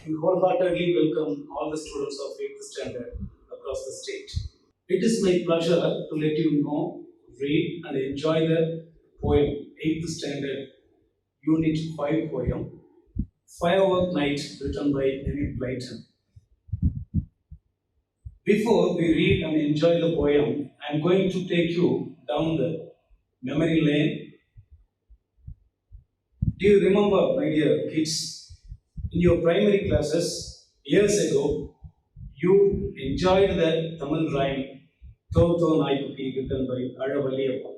We wholeheartedly welcome all the students of 8th standard across the state. It is my pleasure to let you know, read and enjoy the poem 8th standard Unit 5 poem Firework Night written by Enid Blyton. Before we read and enjoy the poem, I am going to take you down the memory lane. Do you remember, my dear kids, in your primary classes years ago, you enjoyed the Tamil rhyme Toto Naikuti written by Azhavaliyappa.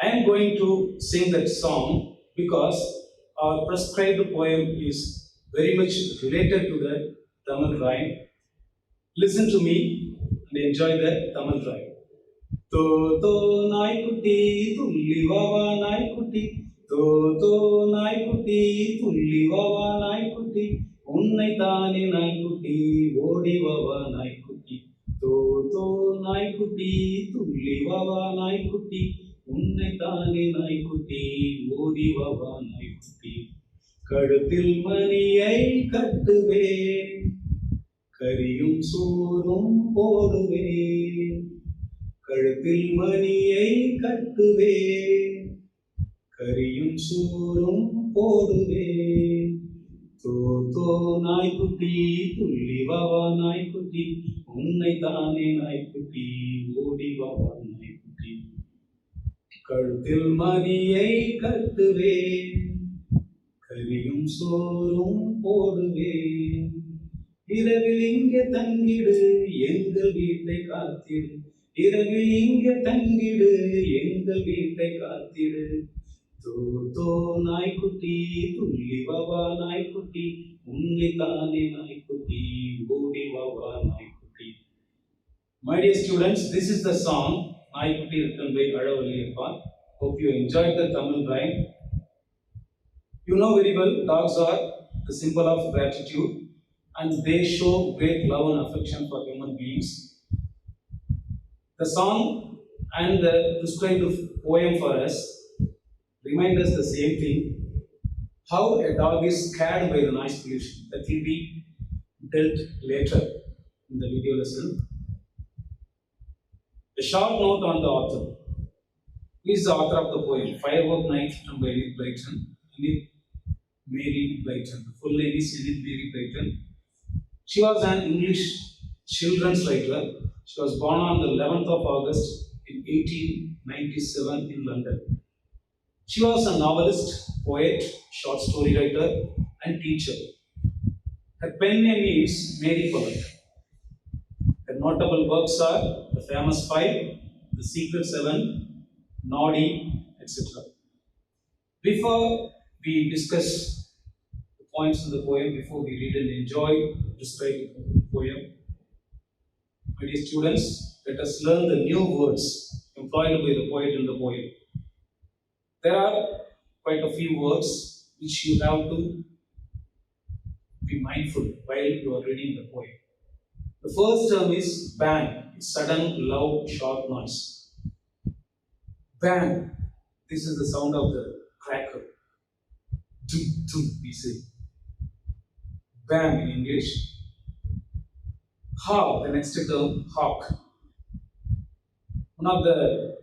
I am going to sing that song because our prescribed poem is very much related to the Tamil rhyme. Listen to me and enjoy the Tamil rhyme. Toto Naikuti Tulli Vava Naikuti Toto Naikuti Tulli Vava Naikuti Unnai Thane Naikuti Odi Vava Naikuti Toto Naikuti Tulli Vava Naikuti Unnai Thane Naikuti Odi Vava Naikuti Kaduthil maniyai kattuven Kariyum soorum poduven கழுத்தில் மணியை கட்டுவேன் கரியும் சூரும் போடுவேன் தோ நாய்க்குட்டி துள்ளி வாவா நாய்க்குட்டி உன்னை தானே நாய்க்குட்டி ஓடி வாவா நாய்க்குட்டி கழுத்தில் மணியை கட்டுவேன் கரியும் சோறும் போடுவேன் இரவில் இங்கே தங்கிடு எங்கள் வீட்டை காத்திடு இரவில் இங்கே தங்கிடு எங்கள் வீட்டை காத்திடு தோ நாய்க்குட்டி துள்ளி வாவா நாய்க்குட்டி உன்னை தானே நாய்க்குட்டி ஓடி வாவா நாய்க்குட்டி. My dear students, this is the song Naikutti written by Azhavaliyappa. Hope you enjoyed the Tamil rhyme. You know very well, dogs are the symbol of gratitude and they show great love and affection for human beings. The song and the prescribed poem for us remind us the same thing. How a dog is scared by the noise pollution. That will be dealt later in the video lesson. A short note on the author. Who is the author of the poem? Firework Night written by Enid Blyton. Enid Mary Blyton. The full name is Enid Mary Blyton. She was an English children's writer. She was born on the 11th of August in 1897 in London. She was a novelist, poet, short story writer, and teacher. Her pen name is Mary Poet. Her notable works are The Famous Five, The Secret Seven, Noddy, etc. Before we discuss the points in the poem, before we read and enjoy the poem, my dear students, let us learn the new words employed by the poet in the poem. There are quite a few words which you have to be mindful while you are reading the poem. The first term is bang, it's sudden, loud, sharp noise. Bang, this is the sound of the cracker. Dum, dum, we say. Bang in English. Hawk, the next term, hawk. One of the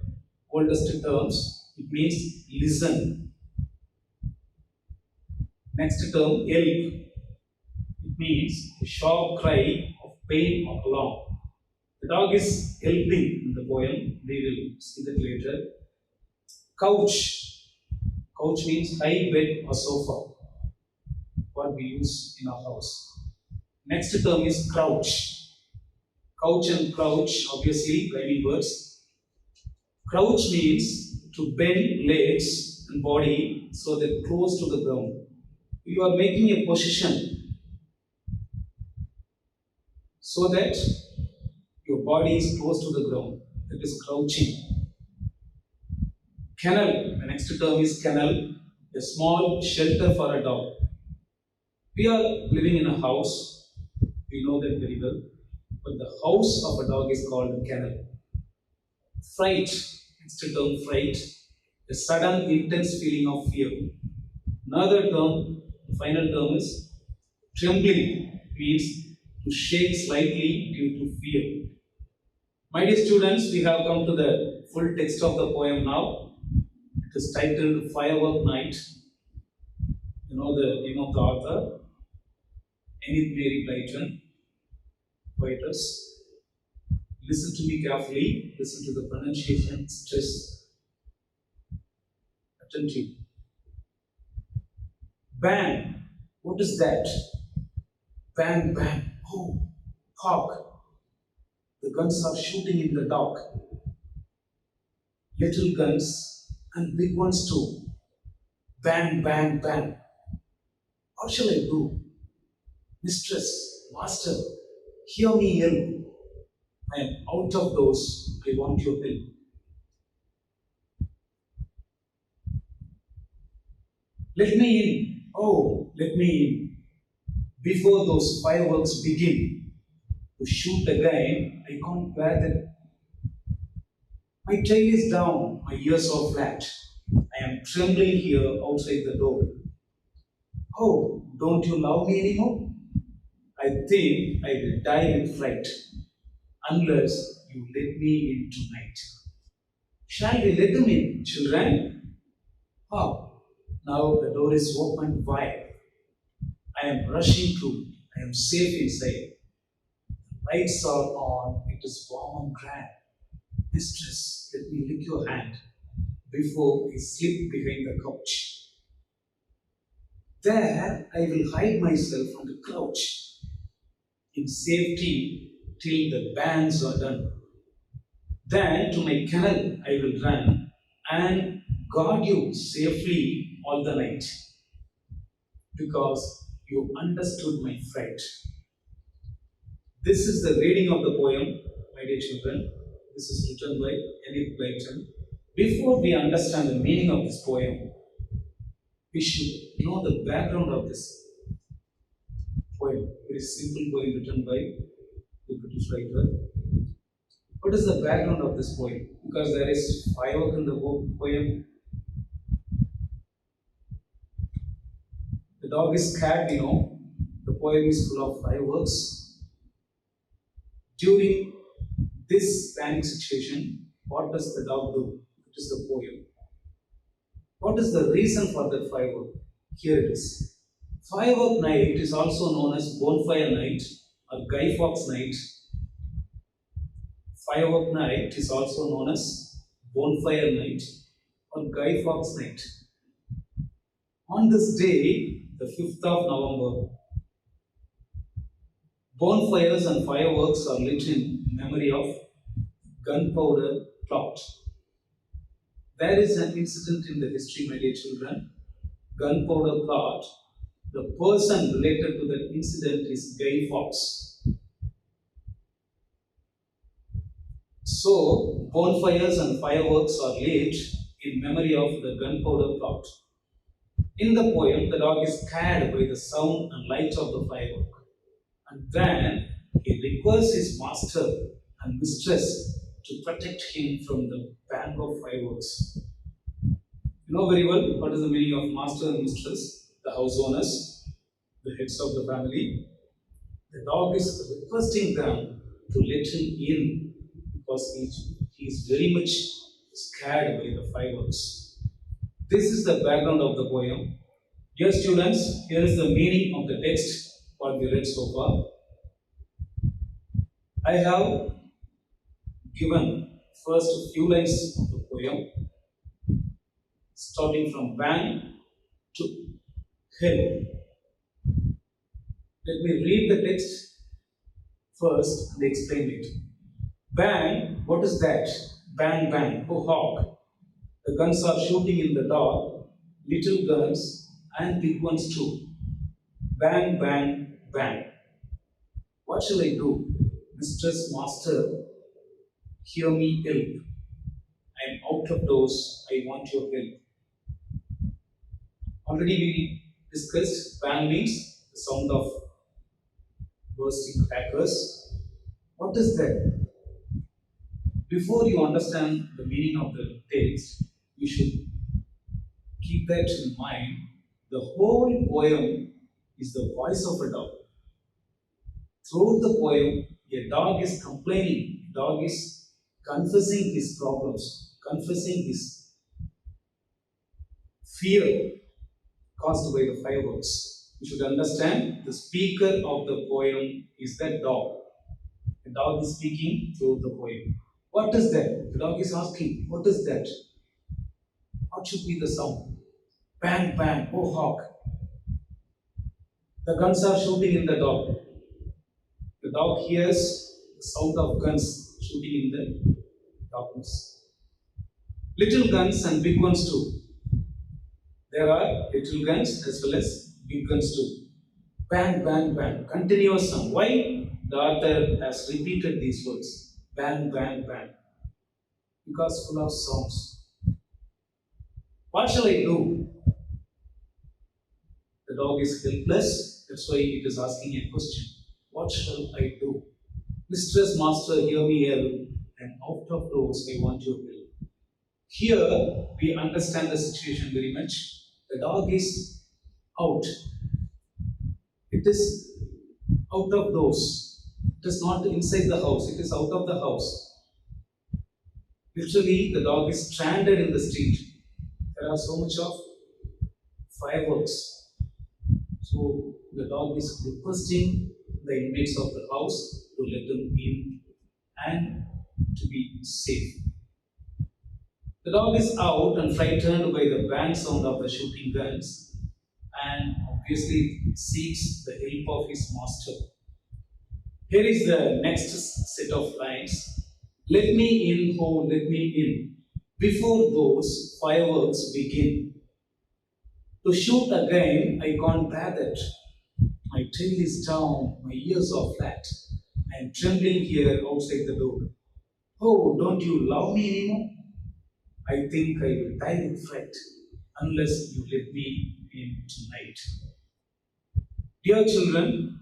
oldest terms, it means listen. Next term, yelp. It means a sharp cry of pain or alarm. The dog is yelping in the poem. We will see that later. Couch. Couch means high bed or sofa. What we use in our house. Next term is crouch. Couch and crouch, obviously, rhyming words. Crouch means to bend legs and body so they're close to the ground. You are making a position so that your body is close to the ground. That is crouching. Kennel, the next term is kennel, a small shelter for a dog. We are living in a house, we know that very well. But the house of a dog is called a kennel. Fright, next term fright, a sudden intense feeling of fear. Another term, the final term is Trembling means to shake slightly due to fear. My dear students, we have come to the full text of the poem now. It is titled Firework Night. You know the name of the author, Enid Mary Blyton, poetess. Listen to me carefully, listen to the pronunciation, stress, attentive. Bang! What is that? Bang, bang. Oh, hark! The guns are shooting in the dark. Little guns and big ones too. Bang, bang, bang. What shall I do? Mistress, master, hear me yell. I am out of doors. I want your help. Let me in. Oh, let me in. Before those fireworks begin to shoot again, I can't bear them. My tail is down, my ears are flat. I am trembling here outside the door. Oh, don't you love me anymore? I think I will die with fright unless you let me in tonight. Shall we let them in, children? Oh, now the door is opened wide. I am rushing through. I am safe inside. Lights are on. It is warm and grand. Mistress, let me lick your hand before I slip behind the couch. There I will hide myself on the couch in safety till the bands are done. Then to my kennel I will run and guard you safely all the night because you understood my fright. This is the reading of the poem, my dear children. This is written by Enid Blyton. Before we understand the meaning of this poem, we should know the background of this poem. Very simple poem written by the British writer. What is the background of this poem? Because there is firework in the poem. The dog is scared, you know. The poem is full of fireworks. During this panic situation, what does the dog do? It is the poem. What is the reason for that firework? Here it is. Firework night is also known as bonfire night or Guy Fawkes night. Firework night is also known as bonfire night or Guy Fawkes night. On this day, the 5th of November, bonfires and fireworks are lit in memory of gunpowder plot. There is an incident in the history, my dear children. Gunpowder plot. The person related to that incident is Guy Fawkes. So, bonfires and fireworks are lit in memory of the gunpowder plot. In the poem, the dog is scared by the sound and light of the firework. And then he requests his master and mistress to protect him from the bang of fireworks. You know very well what is the meaning of master and mistress, the house owners, the heads of the family. The dog is requesting them to let him in because he is very much scared by the fireworks. This is the background of the poem. Dear students, here is the meaning of the text what we read so far. I have given first a few lines of the poem, starting from bang to hell. Let me read the text first and explain it. Bang, what is that? Bang, bang, oh hawk. The guns are shooting in the dark, little guns and big ones too. Bang, bang, bang. What shall I do? Mistress, master, hear me help. I am out of doors. I want your help. Already we discussed bang means the sound of bursting crackers. What is that? Before you understand the meaning of the text, you should keep that in mind. The whole poem is the voice of a dog. Throughout the poem, a dog is complaining, a dog is confessing his problems, confessing his fear caused by the fireworks. You should understand the speaker of the poem is the dog. The dog is speaking through the poem. What is that? The dog is asking, what is that? What should be the sound? Bang, bang, oh hawk. The guns are shooting in the dog. The dog hears the sound of guns shooting in the darkness. Little guns and big ones too. There are little guns as well as big guns too. Bang, bang, bang. Continuous sound. Why? The author has repeated these words. Bang, bang, bang. Because full of sounds. What shall I do? The dog is helpless. That's why it is asking a question. What shall I do? Mistress, master, hear me yell, and out of doors I want your will. Here we understand the situation very much. The dog is out. It is out of doors. It is not inside the house. It is out of the house. Literally, the dog is stranded in the street. There are so much of fireworks. So the dog is requesting the inmates of the house to let them in and to be safe. The dog is out and frightened by the bang sound of the shooting guns and obviously seeks the help of his master. Here is the next set of lines. Let me in, oh, let me in, before those fireworks begin. To shoot again, I can't bear that. My tail is down, my ears are flat. I am trembling here outside the door. Oh, don't you love me anymore? I think I will die with fright unless you let me in tonight. Dear children,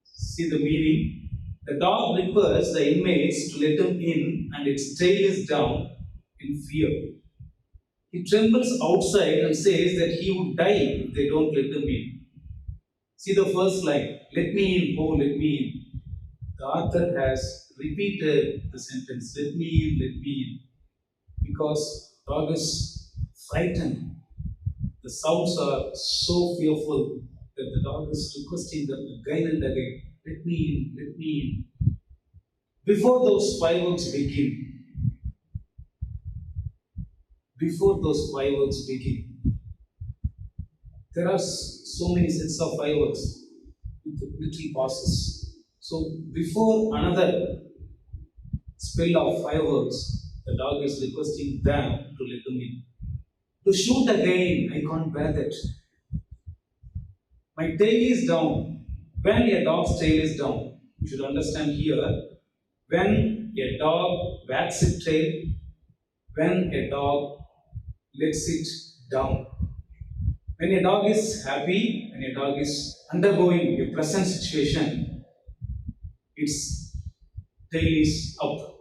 see the meaning. The dog requests the inmates to let him in and its tail is down in fear. He trembles outside and says that he would die if they don't let him in. See the first line, let me in, oh, let me in. The author has repeated the sentence, let me in, let me in. Because the dog is frightened. The sounds are so fearful that the dog is requesting them again and again, let me in, let me in. Before those fireworks begin, there are so many sets of fireworks with little pauses. So before another spell of fireworks, the dog is requesting them to let them in. To shoot again, I can't bear that. My tail is down. When a dog's tail is down, you should understand here, when a dog wags its tail, when a dog lets it down. When a dog is happy, when a dog is undergoing a pleasant situation, its tail is up.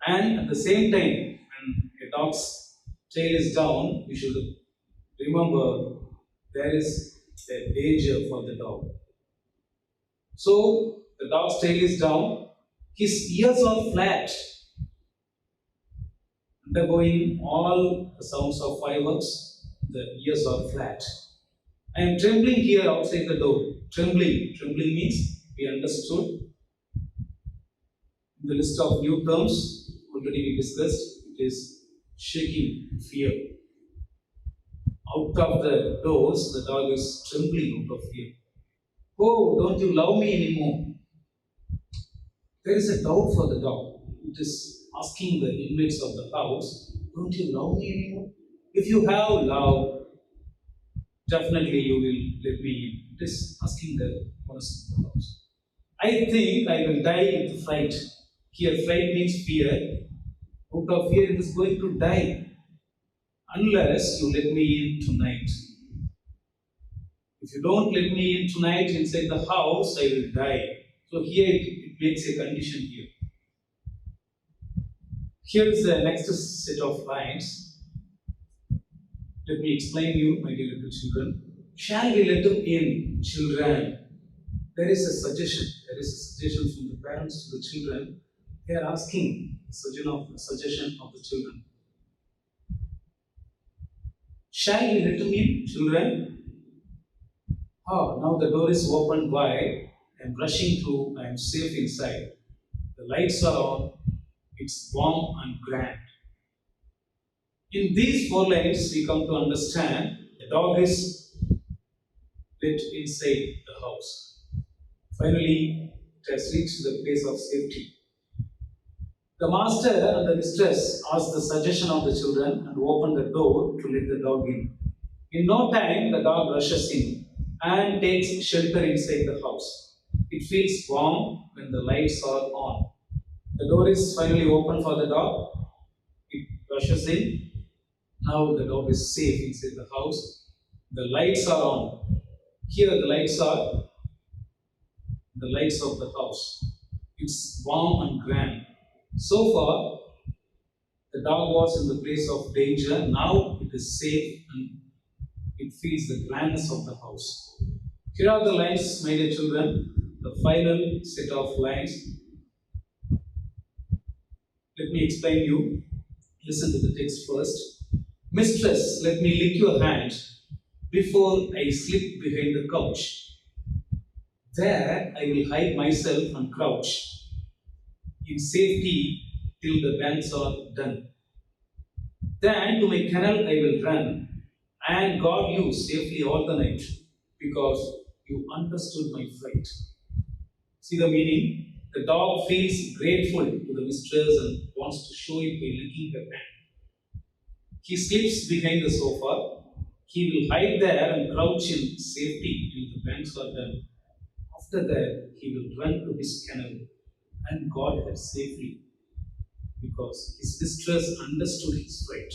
And at the same time, when a dog's tail is down, you should remember there is a danger for the dog. So the dog's tail is down, his ears are flat, undergoing all the sounds of fireworks, the ears are flat. I am trembling here outside the door. Trembling means we understood. In the list of new terms already we discussed, it is shaking, fear. Out of the doors, the dog is trembling out of fear. Oh, don't you love me anymore? There is a doubt for the dog. It is asking the inmates of the house, don't you love me anymore? If you have love, definitely you will let me in. It is asking the owners of the house. I think I will die with fright. Here, fright means fear. Out of fear, it is going to die unless you let me in tonight. If you don't let me in tonight inside the house, I will die. So here it makes a condition here. Here is the next set of lines. Let me explain you, my dear little children. Shall we let them in, children? There is a suggestion. There is a suggestion from the parents to the children. They are asking suggestion of the children. Shall we let them in, children? Oh, now the door is opened wide. I am rushing through. I am safe inside. The lights are on. It's warm and grand. In these 4 lines, we come to understand the dog is let inside the house. Finally, it has reached the place of safety. The master and the mistress ask the suggestion of the children and open the door to let the dog in. In no time, the dog rushes in and takes shelter inside the house. It feels warm when the lights are on. The door is finally open for the dog. It rushes in. Now the dog is safe inside the house. The lights are on. Here the lights are the lights of the house. It's warm and grand. So far, the dog was in the place of danger. Now it is safe and it feels the grandness of the house. Here are the lines, my dear children, the final set of lines. Let me explain you. Listen to the text first. Mistress, let me lick your hand before I slip behind the couch. There I will hide myself and crouch in safety till the banns are done. Then to my kennel I will run and guard you safely all the night because you understood my fright. See the meaning? The dog feels grateful to the mistress and wants to show it by licking her hand. He slips behind the sofa. He will hide there and crouch in safety till the banns are done. After that, he will run to his kennel and guard her safely because his mistress understood his fright.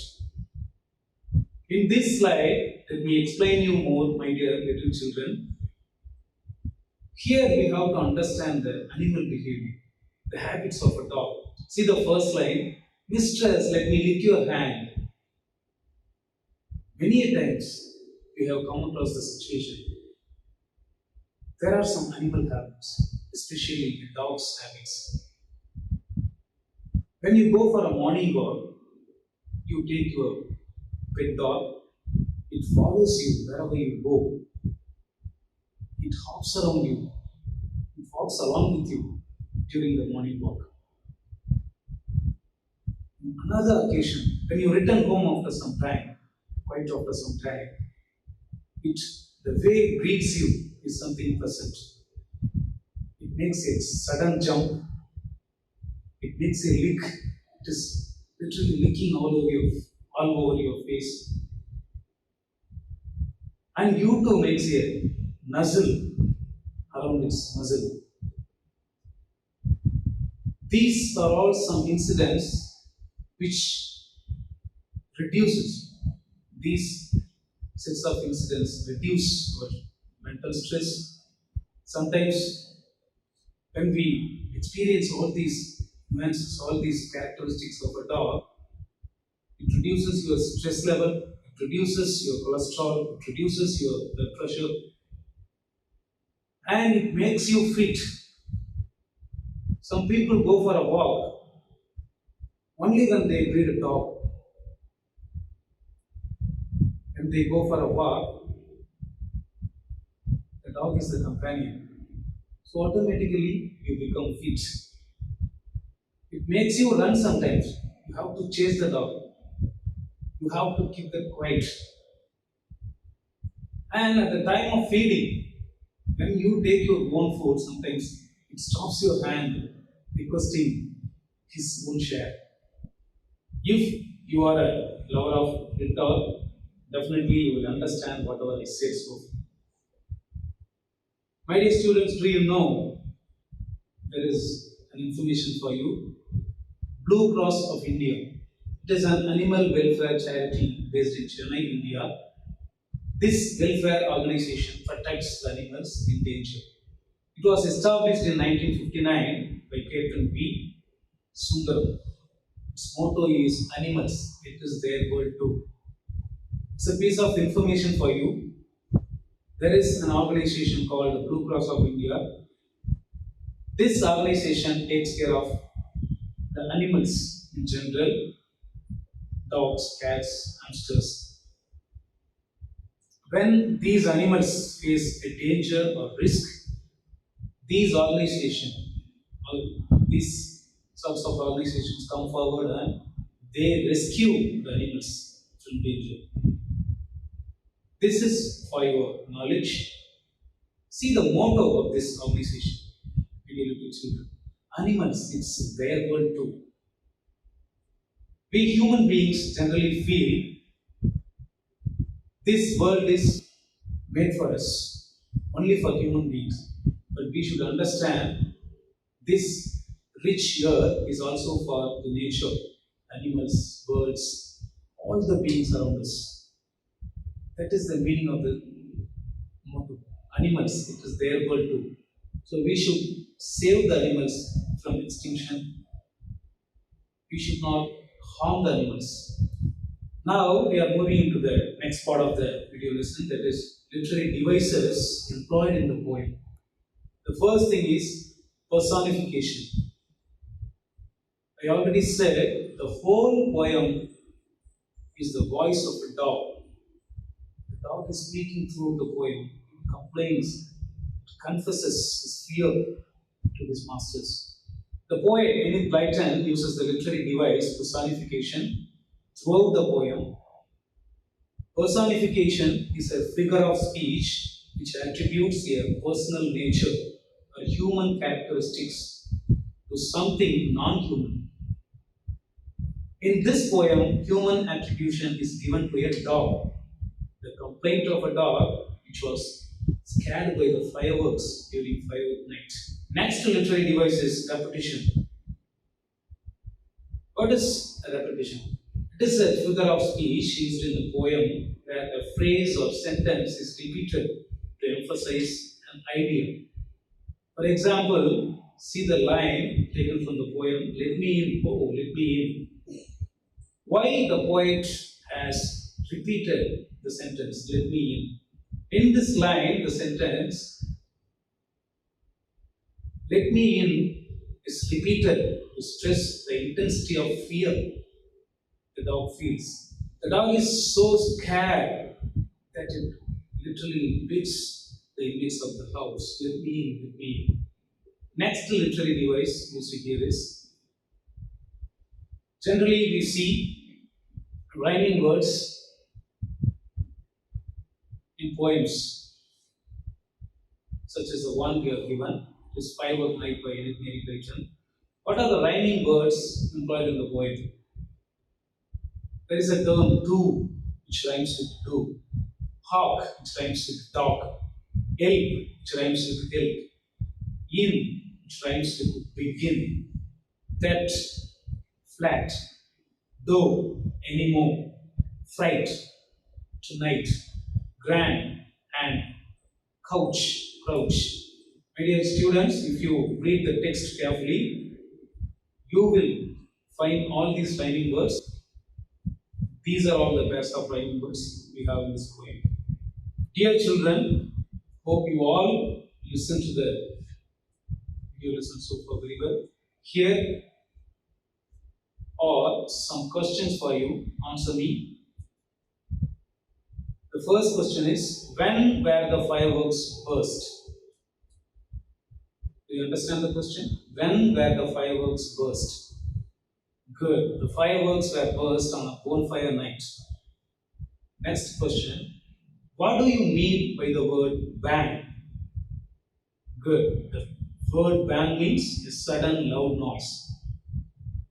In this slide, let me explain you more, my dear little children. Here we have to understand the animal behavior, the habits of a dog. See the first line, mistress, let me lick your hand. Many times we have come across the situation. There are some animal habits, especially the dog's habits. When you go for a morning walk, you take your pet dog, it follows you wherever you go. It hops around you, it walks along with you during the morning walk. On another occasion, when you return home after some time, quite after some time, the way it greets you is something pleasant. It makes a sudden jump. It makes a lick. It is literally licking all over your face. And you too makes a nuzzle around its muzzle. These are all some incidents which reduces these sets of incidents reduce our mental stress. Sometimes when we experience all these nuances, all these characteristics of a dog, it reduces your stress level, it reduces your cholesterol, it reduces your blood pressure, and it makes you fit. Some people go for a walk only when they breed a dog. When they go for a walk, the dog is the companion. So automatically you become fit. It makes you run sometimes. You have to chase the dog. You have to keep it quiet. And at the time of feeding, when you take your own food, sometimes it stops your hand requesting his own share. If you are a lover of pet dog, definitely you will understand whatever I said so. My dear students, do you know there is an information for you? Blue Cross of India. It is an animal welfare charity based in Chennai, India. This welfare organization protects the animals in danger. It was established in 1959 by Captain V. Sundaram. Its motto is animals, it is their world too. It's a piece of information for you. There is an organization called the Blue Cross of India. This organization takes care of the animals in general, dogs, cats, hamsters. When these animals face a danger or risk, these organizations, these sorts of organizations come forward and they rescue the animals from danger. This is for your knowledge. See the motto of this organization, dear little children. Animals, it's their world too. We human beings generally feel this world is made for us, only for human beings. But we should understand this rich earth is also for the nature, animals, birds, all the beings around us. That is the meaning of the motto. Animals, it is their world too. So we should save the animals from extinction. We should not harm the animals. Now we are moving into the next part of the video lesson, that is literary devices employed in the poem. The first thing is personification. I already said the whole poem is the voice of a dog. The dog is speaking through the poem. It complains, it confesses his fear to his masters. The poet Enid Blyton uses the literary device personification throughout the poem. Personification is a figure of speech which attributes a personal nature or human characteristics to something non-human. In this poem, human attribution is given to a dog. The complaint of a dog which was scared by the fireworks during firework night. Next literary device is repetition. What is a repetition? It is a figure of speech used in the poem where a phrase or sentence is repeated to emphasize an idea. For example, see the line taken from the poem, "Let me in, oh, let me in." Why the poet has repeated the sentence, "Let me in"? In this line, the sentence, "Let me in," is repeated to stress the intensity of fear the dog feels. The dog is so scared that it literally beats the inmates of the house. "Let me in, let me in." Next literary device used here is, generally we see rhyming words in poems, such as the one we have given, it is Firework Night by Enid Blyton. What are the rhyming words employed in the poem? There is a term "do," which rhymes with "do." "Hawk," which rhymes with "dog." "Elk," which rhymes with "elk." "In," which rhymes with "begin." "That," "flat." "Though," "anymore." "Fright," "tonight." "Grand," "and." "Couch," "crouch." My dear students, if you read the text carefully, you will find all these rhyming words. These are all the pairs of rhyming words we have in this poem. Dear children, hope you all listen to the video lesson so far very well. Here are some questions for you. Answer me. The first question is, when were the fireworks burst? Do you understand the question? When were the fireworks burst? Good. The fireworks were burst on a bonfire night. Next question. What do you mean by the word bang? Good. The word bang means a sudden loud noise.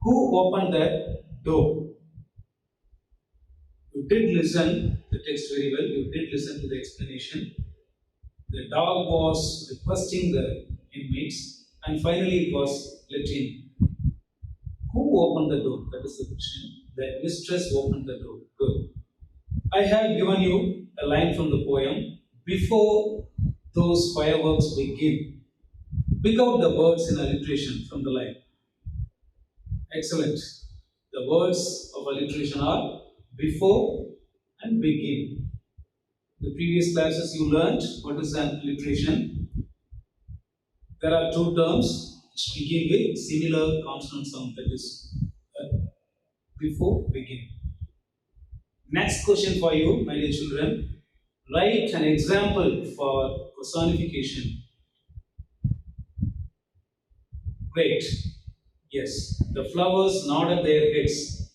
Who opened the door? You did listen to the text very well. You did listen to the explanation. The dog was requesting the inmates, and finally it was let in. Who opened the door? That is the question. The mistress opened the door. Good. I have given you a line from the poem. Before those fireworks begin, pick out the words in alliteration from the line. Excellent. The words of alliteration are before and begin. The previous classes you learned what is an alliteration. There are two terms which begin with similar consonant sound, that is before begin. Next question for you, my dear children. Write an example for personification. Great. Yes, the flowers nodded their heads.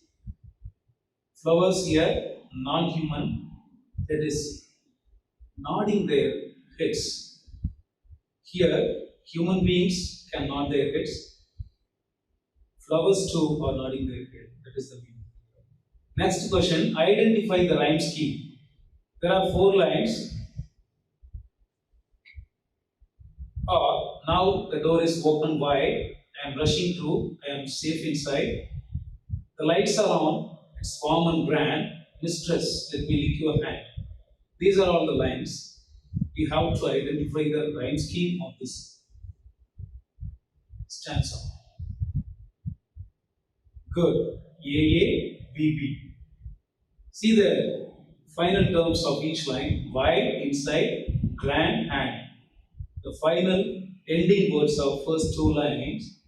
Flowers here, non-human, that is nodding their heads. Here, human beings can nod their heads. Flowers too are nodding their head. That is the meaning. Next question, identify the rhyme scheme. There are 4 lines. Now the door is open wide. I am rushing through. I am safe inside. The lights are on. It's warm and grand. Mistress, let me lick your hand. These are all the lines. We have to identify the rhyme scheme of this stanza. Good. A, B. See the final terms of each line. Wide, inside, grand, and. The final ending words of first 2 lines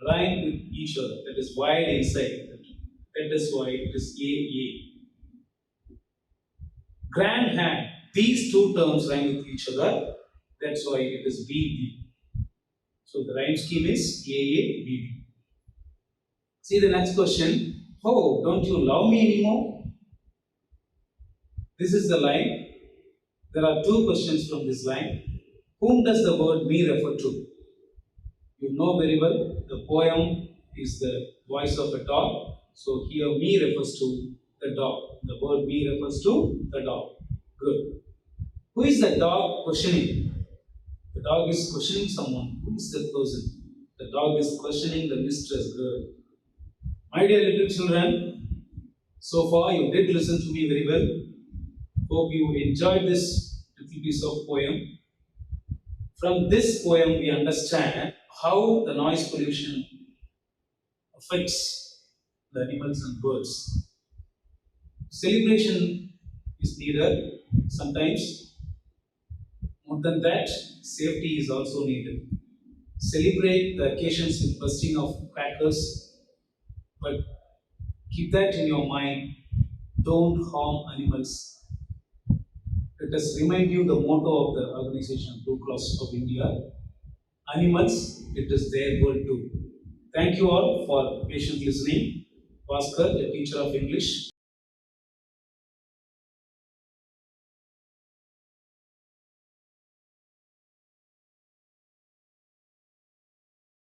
rhyme with each other. That is wide, inside. That is why it is A. Grand hand. These 2 terms rhyme with each other. That's why it is B. So the rhyme scheme is A, B. See the next question. Oh, don't you love me anymore? This is the line. There are 2 questions from this line. Whom does the word me refer to? You know very well, the poem is the voice of a dog. So here me refers to the dog. The word me refers to the dog. Good. Who is the dog questioning? The dog is questioning someone. Who is the person? The dog is questioning the mistress girl. My dear little children, so far you did listen to me very well. Hope you enjoyed this little piece of poem. From this poem, we understand how the noise pollution affects the animals and birds. Celebration is needed. Sometimes, more than that, safety is also needed. Celebrate the occasions with bursting of crackers, but keep that in your mind. Don't harm animals. Let us remind you the motto of the organization Blue Cross of India. Animals, it is their world too. Thank you all for patient listening. Bhaskar, a teacher of English.